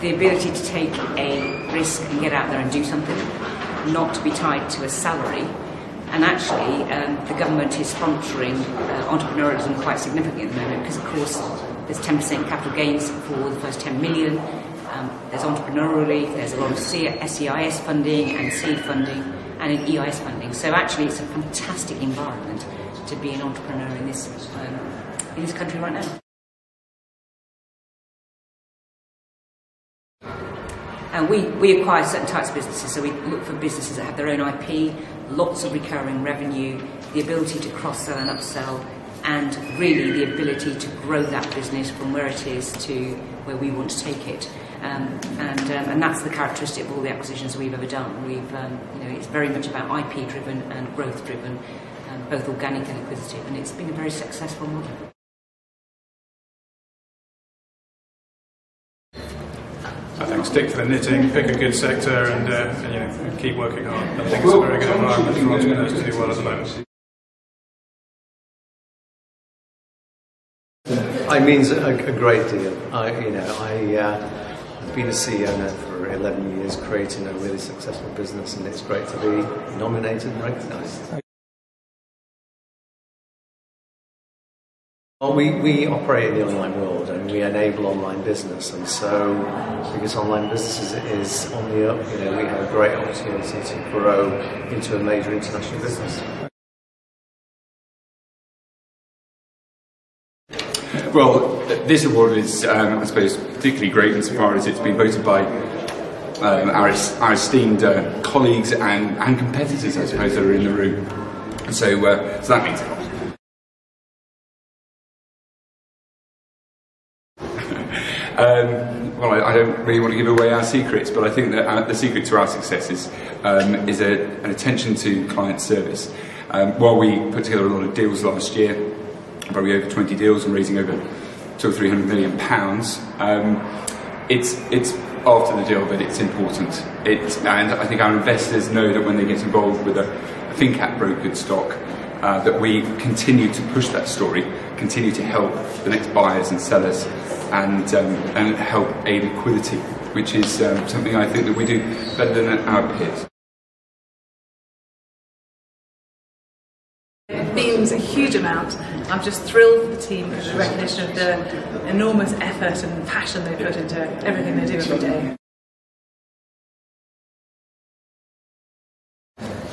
the ability to take a risk and get out there and do something, not to be tied to a salary. And actually, the government is sponsoring entrepreneurialism quite significantly at the moment because, of course, there's 10% capital gains for the first 10 million. There's entrepreneurial relief, there's a lot of SEIS funding and seed funding and in EIS funding. So actually, it's a fantastic environment to be an entrepreneur in this country right now. And we acquire certain types of businesses, so we look for businesses that have their own IP, lots of recurring revenue, the ability to cross-sell and upsell, and really the ability to grow that business from where it is to where we want to take it. And that's the characteristic of all the acquisitions we've ever done. It's very much about IP-driven and growth-driven, both organic and acquisitive, and it's been a very successful model. I think stick to the knitting, pick a good sector, and keep working hard. I think it's a very good environment for entrepreneurs to do well at the moment. It means a great deal. I've been a CEO now for 11 years, creating a really successful business, and it's great to be nominated and recognised. Well, we operate in the online world and we enable online business, and so because online business is on the up, we have a great opportunity to grow into a major international business. Well, this award is, I suppose, particularly great insofar as it's been voted by our esteemed colleagues and competitors, I suppose, that are in the room. So that means a lot. Well, I don't really want to give away our secrets, but I think that the secret to our success is an attention to client service. While we put together a lot of deals last year, probably over 20 deals and raising over £200 or £300 million, it's after the deal that it's important. And I think our investors know that when they get involved with a FinCap brokered stock, that we continue to push that story, continue to help the next buyers and sellers, and help aid liquidity, which is something I think that we do better than our peers. It means a huge amount. I'm just thrilled for the team for the recognition of the enormous effort and passion they put into everything they do every day.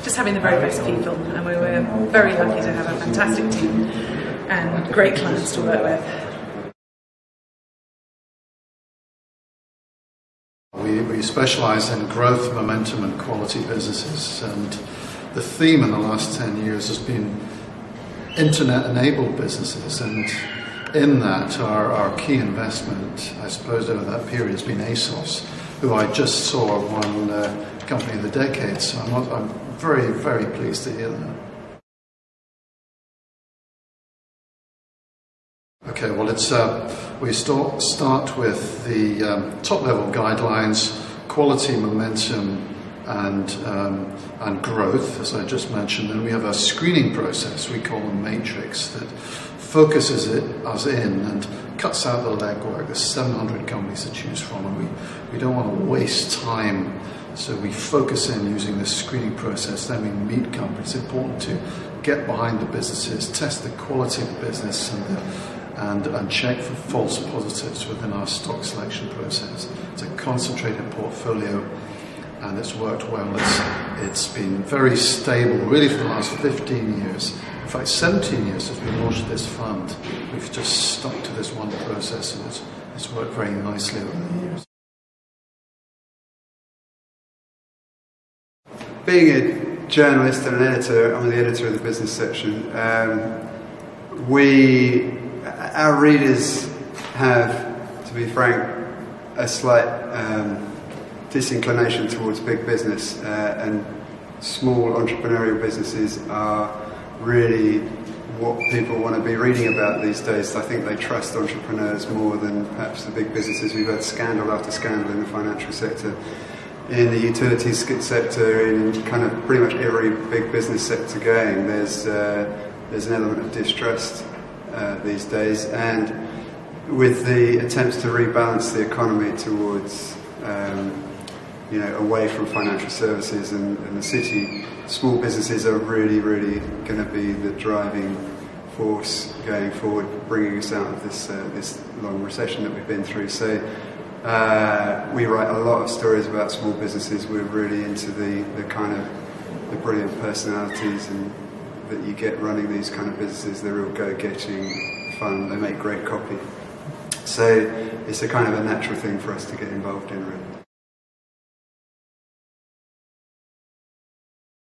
Just having the very best people, and we were very lucky to have a fantastic team and great clients to work with. We specialise in growth, momentum and quality businesses, and the theme in the last 10 years has been internet-enabled businesses, and in that our key investment, I suppose, over that period has been ASOS, who I just saw won Company of the Decade, so I'm very, very pleased to hear that. Okay, well, we start with the top-level guidelines, quality, momentum, and growth, as I just mentioned. And we have a screening process we call a matrix that focuses us in and cuts out the legwork. There's 700 companies to choose from, and we don't want to waste time. So we focus in using this screening process. Then we meet companies. It's important to get behind the businesses, test the quality of the business, and check for false positives within our stock selection process. It's a concentrated portfolio, and it's worked well. It's been very stable, really, for the last 15 years. In fact, 17 years since we launched this fund. We've just stuck to this one process, and it's worked very nicely over the years. Being a journalist and an editor, I'm the editor of the business section. Our readers have, to be frank, a slight disinclination towards big business, and small entrepreneurial businesses are really what people want to be reading about these days. I think they trust entrepreneurs more than perhaps the big businesses. We've had scandal after scandal in the financial sector, in the utilities sector, in kind of pretty much every big business sector going. There's an element of distrust these days, and with the attempts to rebalance the economy towards you know, away from financial services and the city, small businesses are really, really going to be the driving force going forward, bringing us out of this long recession that we've been through. So we write a lot of stories about small businesses. We're really into the kind of the brilliant personalities and that you get running these kind of businesses. They're real go-getting, fun. They make great copy. So it's a kind of a natural thing for us to get involved in, really.